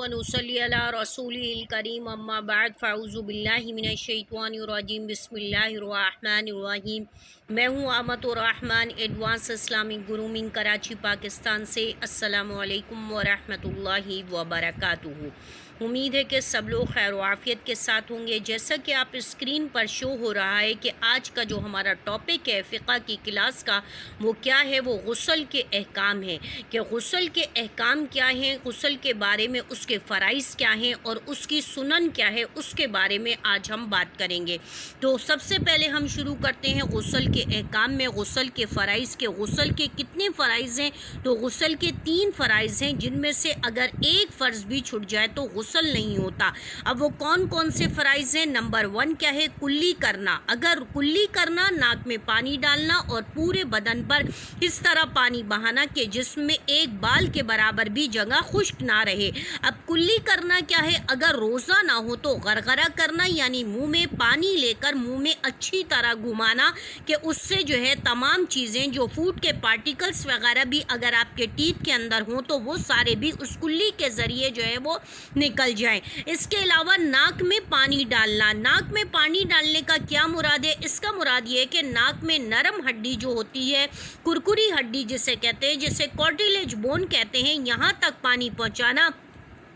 व नुसल्ली अला रसूलिल करीम अम्मा बाद फ़ाउज़ु बिल्लाहि मिनश शैतानिर रजीम बिस्मिल्लाहिर्रहमानिर्रहीम। मैं हूँ Amat Rahman advance Islamic grooming Karachi Pakistan से। अस्सलामु अलैकुम व रहमतुल्लाहि व बरकातुहू। उम्मीद है कि सब लोग खैर आफियत के साथ होंगे। जैसा कि आप स्क्रीन पर शो हो रहा है कि आज का जो हमारा टॉपिक है फ़िक़्ह की क्लास का, वो क्या है, वो गुस्ल के अहकाम है कि गुस्ल के अहकाम क्या हैं, गुस्ल के बारे में उसके फ़राइज़ क्या हैं और उसकी सुनन क्या है, उसके बारे में आज हम बात करेंगे। तो सबसे पहले हम शुरू करते हैं गुस्ल के अहकाम में, गुस्ल के फ़राइज़ के। गुस्ल के कितने फ़राइज़ हैं? तो गुस्ल के 3 फ़राइज़ हैं, जिनमें से अगर एक फ़र्ज़ भी छूट जाए तो गुस्ल नहीं होता। अब वो कौन कौन से फ़राइज़ हैं? नंबर 1 क्या है? कुल्ली करना। अगर कुल्ली करना, नाक में पानी डालना और पूरे बदन पर इस तरह पानी बहाना कि जिसमें एक बाल के बराबर भी जगह खुश्क ना रहे। अब कुल्ली करना क्या है? अगर रोज़ा ना हो तो गरगरा करना, यानी मुंह में पानी लेकर मुंह में अच्छी तरह घुमाना कि उससे जो है तमाम चीज़ें, जो फूड के पार्टिकल्स वगैरह भी अगर आपके टीथ के अंदर हों तो वो सारे भी उस कुल्ली के ज़रिए जो है वो निकल जाए। इसके अलावा नाक में पानी डालना। नाक में पानी डालने का क्या मुराद है? इसका मुराद ये है कि नाक में नरम हड्डी जो होती है, कुरकुरी हड्डी जिसे कहते हैं, जिसे कार्टिलेज बोन कहते हैं, यहाँ तक पानी पहुँचाना,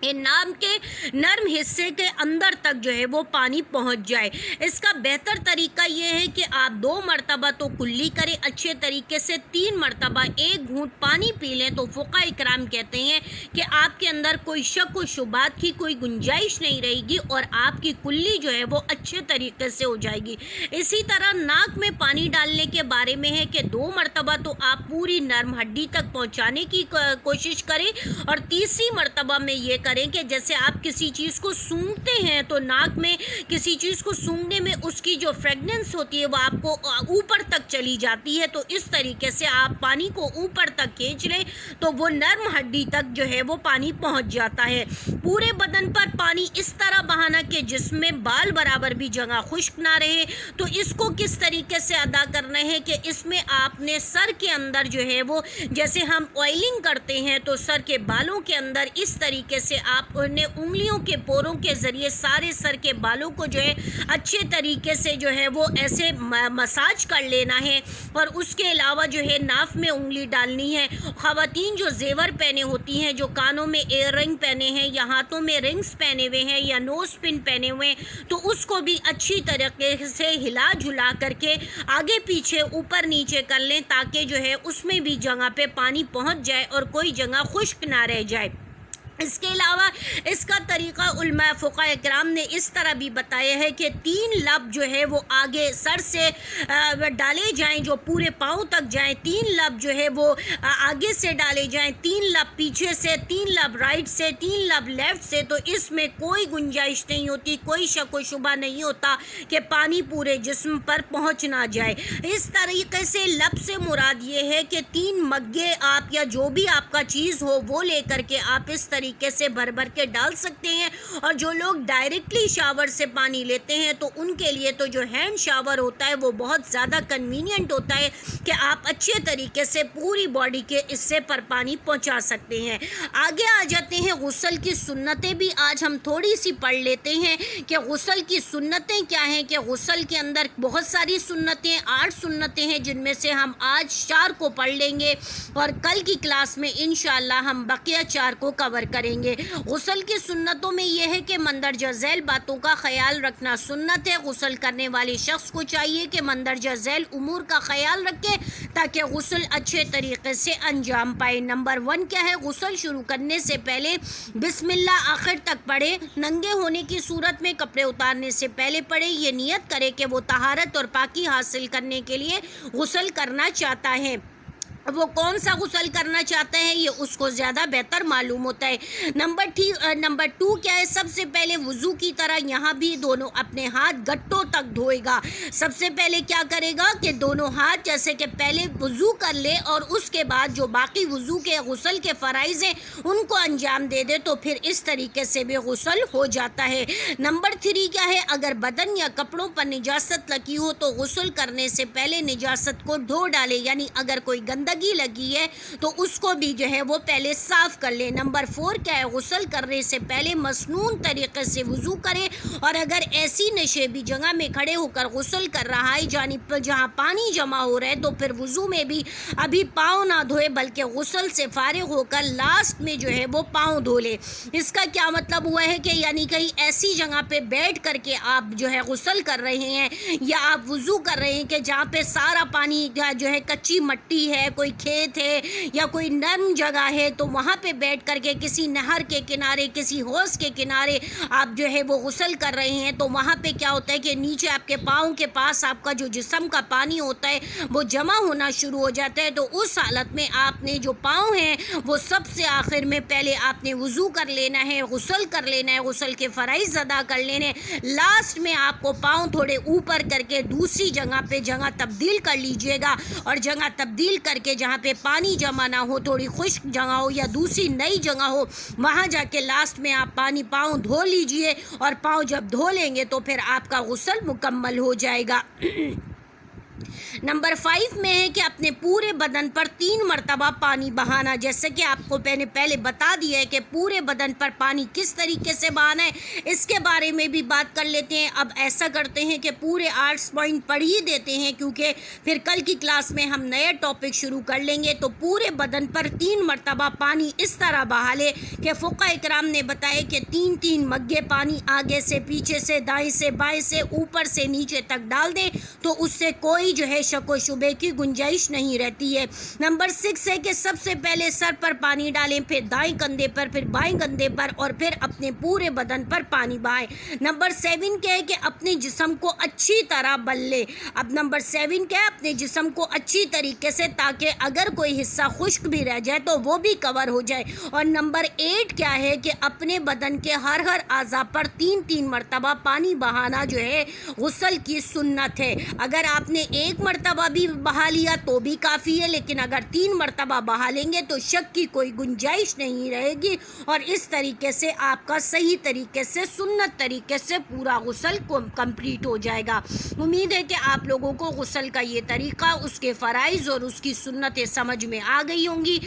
ये नाक के नर्म हिस्से के अंदर तक जो है वो पानी पहुंच जाए। इसका बेहतर तरीका ये है कि आप 2 मरतबा तो कुल्ली करें अच्छे तरीके से, 3 मरतबा एक घूंट पानी पी लें तो फुक़हा इकराम कहते हैं कि आपके अंदर कोई शक व शुबात की कोई गुंजाइश नहीं रहेगी और आपकी कुल्ली जो है वो अच्छे तरीके से हो जाएगी। इसी तरह नाक में पानी डालने के बारे में है कि 2 मरतबा तो आप पूरी नर्म हड्डी तक पहुँचाने की कोशिश करें और तीसरी मरतबा में ये करें कि जैसे आप किसी चीज़ को सूंघते हैं तो नाक में किसी चीज़ को सूंघने में उसकी जो फ्रेगनेंस होती है वो आपको ऊपर तक चली जाती है, तो इस तरीके से आप पानी को ऊपर तक खींच लें तो वो नर्म हड्डी तक जो है वो पानी पहुंच जाता है। पूरे बदन पर पानी इस तरह बहाना कि जिसमें बाल बराबर भी जगह खुश्क ना रहे। तो इसको किस तरीके से अदा करना है कि इसमें आपने सर के अंदर जो है वो, जैसे हम ऑयलिंग करते हैं तो सर के बालों के अंदर इस तरीके से आप उन्हें उंगलियों के पोरों के ज़रिए सारे सर के बालों को जो है अच्छे तरीके से जो है वो ऐसे मसाज कर लेना है। और उसके अलावा जो है नाफ में उंगली डालनी है। ख़वातीन जो जेवर पहने होती हैं, जो कानों में एयर रिंग पहने हैं या हाथों में रिंग्स पहने हुए हैं या नोज़ पिन पहने हुए हैं, तो उसको भी अच्छी तरीके से हिला झुला करके आगे पीछे ऊपर नीचे कर लें ताकि जो है उसमें भी जगह पे पानी पहुंच जाए और कोई जगह खुश्क ना रह जाए। इसके अलावा इसका तरीक़ा उलमा फ़ुक़हा इकराम ने इस तरह भी बताया है कि 3 लब जो है वो आगे सर से डाले जाएं, जो पूरे पाँव तक जाएं। 3 लब जो है वो आगे से डाले जाएं, 3 लब पीछे से, 3 लब राइट से, 3 लब लेफ़्ट से। तो इसमें कोई गुंजाइश नहीं होती, कोई शक व शुबा नहीं होता कि पानी पूरे जिस्म पर पहुँच ना जाए। इस तरीके से लब से मुराद ये है कि 3 मग्गे आप या जो भी आपका चीज़ हो वो ले करके आप इस तरीके से भर भर के डाल सकते हैं। और जो लोग डायरेक्टली शावर से पानी लेते हैं तो उनके लिए तो जो हैंड शावर होता है वो बहुत ज़्यादा कन्वीनियंट होता है कि आप अच्छे तरीके से पूरी बॉडी के हिस्से पर पानी पहुंचा सकते हैं। आगे आ जाते हैं गुस्ल की सुन्नतें भी आज हम थोड़ी सी पढ़ लेते हैं कि गुस्ल की सुन्नतें क्या हैं। कि गुस्ल के अंदर बहुत सारी सुन्नतें, 8 सुन्नतें हैं, जिनमें से हम आज 4 को पढ़ लेंगे और कल की क्लास में इंशाअल्लाह हम बकिया 4 को कवर करेंगे। गुस्ल की सुन्नतों में यह है कि मंदरजा झैल बातों का ख्याल रखना सुन्नत है। गुस्ल करने वाले शख्स को चाहिए कि मंदरजा झैल उमूर का ख्याल रखे ताकि गुस्ल अच्छे तरीके से अंजाम पाए। नंबर 1 क्या है? गुस्ल शुरू करने से पहले बिस्मिल्लाह आखिर तक पढ़े। नंगे होने की सूरत में कपड़े उतारने से पहले पढ़े। ये नियत करे कि वो तहारत और पाकी हासिल करने के लिए गुस्ल करना चाहता है। वो कौन सा गुस्ल करना चाहता है ये उसको ज़्यादा बेहतर मालूम होता है। नंबर 2 क्या है? सबसे पहले वज़ू की तरह यहाँ भी दोनों अपने हाथ गट्टों तक धोएगा। सबसे पहले क्या करेगा कि दोनों हाथ जैसे कि पहले वज़ू कर ले और उसके बाद जो बाकी वज़ू के गुस्ल के फ़राइज़ हैं उनको अंजाम दे दे, तो फिर इस तरीके से भी गुस्ल हो जाता है। नंबर 3 क्या है? अगर बदन या कपड़ों पर निजासत लगी हो तो गुस्ल करने से पहले निजासत को धो डाले, यानी अगर कोई गंदगी گندگی لگی ہے تو اس کو بھی جو ہے وہ پہلے صاف کر لیں۔ نمبر 4 کیا ہے، غسل کرنے سے پہلے مسنون طریقے سے وضو کریں، اور اگر ایسی نشیبی جگہ میں کھڑے ہو کر غسل کر رہا ہے جہاں پانی جمع ہو رہا ہے تو پھر وضو میں بھی ابھی پاؤں نہ دھوئے بلکہ غسل سے فارغ ہو کر لاسٹ میں جو ہے وہ پاؤں دھو لے۔ اس کا کیا مطلب ہوا ہے کہ یعنی کہیں ایسی جگہ پہ بیٹھ کر کے آپ جو ہے غسل کر رہے ہیں یا آپ وضو کر رہے ہیں کہ جہاں پہ سارا پانی جو ہے کچی مٹی ہے، کوئی کھیت ہے یا کوئی نرم جگہ ہے، تو وہاں پہ بیٹھ کر کے کسی نہر کے کنارے، کسی حوض کے کنارے آپ جو ہے وہ غسل کر رہے ہیں تو وہاں پہ کیا ہوتا ہے کہ نیچے آپ کے پاؤں کے پاس آپ کا جو جسم کا پانی ہوتا ہے وہ جمع ہونا شروع ہو جاتا ہے۔ تو اس حالت میں آپ نے جو پاؤں ہیں وہ سب سے آخر میں پہلے آپ نے وضو کر لینا ہے، غسل کر لینا ہے، غسل کے فرائض ادا کر لینے، لاسٹ میں آپ کو پاؤں تھوڑے اوپر کر کے دوسری جگہ پہ جگہ تبدیل کر لیجئے گا، اور جگہ تبدیل کر کے جہاں پہ پانی جمع نہ ہو، تھوڑی خشک جگہ ہو یا دوسری نئی جگہ ہو، وہاں جا کے لاسٹ میں آپ پاؤں دھو لیجئے، اور پاؤں جب دھو لیں گے تو پھر آپ کا غسل مکمل ہو جائے گا۔ نمبر 5 میں ہے کہ اپنے پورے بدن پر 3 مرتبہ پانی بہانا، جیسے کہ آپ کو میں نے پہلے بتا دیا ہے کہ پورے بدن پر پانی کس طریقے سے بہانا ہے، اس کے بارے میں بھی بات کر لیتے ہیں۔ اب ایسا کرتے ہیں کہ پورے 8 پوائنٹ پڑھ ہی دیتے ہیں، کیونکہ پھر کل کی کلاس میں ہم نیا ٹاپک شروع کر لیں گے۔ تو پورے بدن پر 3 مرتبہ پانی اس طرح بہا لے کہ فقہاء اکرام نے بتایا کہ 3 مگے پانی آگے سے، پیچھے سے، دائیں سے، بائیں سے، اوپر سے نیچے تک ڈال دیں، تو اس سے کوئی جو ہے شک و شبے کی گنجائش نہیں رہتی ہے۔ نمبر 6 ہے کہ سب سے پہلے سر پر پانی ڈالیں، پھر دائیں کندھے پر، پھر بائیں کندھے پر، اور پھر اپنے پورے بدن پر پانی بہائیں۔ نمبر 7 کیا ہے کہ اپنے جسم کو اچھی طرح بل لے۔ اب نمبر 7 کیا ہے، اپنے جسم کو اچھی طریقے سے، تاکہ اگر کوئی حصہ خشک بھی رہ جائے تو وہ بھی کور ہو جائے۔ اور نمبر 8 کیا ہے کہ اپنے بدن کے ہر اعضاء پر 3 مرتبہ پانی بہانا جو ہے غسل کی سنت ہے۔ اگر آپ نے 1 مرتبہ بھی بہا لیا تو بھی کافی ہے، لیکن اگر 3 مرتبہ بہا لیں گے تو شک کی کوئی گنجائش نہیں رہے گی، اور اس طریقے سے آپ کا صحیح طریقے سے، سنت طریقے سے پورا غسل کمپلیٹ ہو جائے گا۔ امید ہے کہ آپ لوگوں کو غسل کا یہ طریقہ، اس کے فرائض اور اس کی سنتیں سمجھ میں آ گئی ہوں گی۔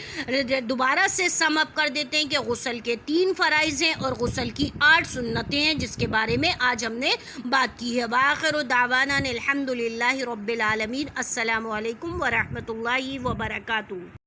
دوبارہ سے سم اپ کر دیتے ہیں کہ غسل کے 3 فرائض ہیں اور غسل کی 8 سنتیں ہیں، جس کے بارے میں آج ہم نے بات کی ہے۔ وآخر دعوانا الحمدللہ رب العالمین۔ السلام علیکم ورحمۃ اللہ وبرکاتہ۔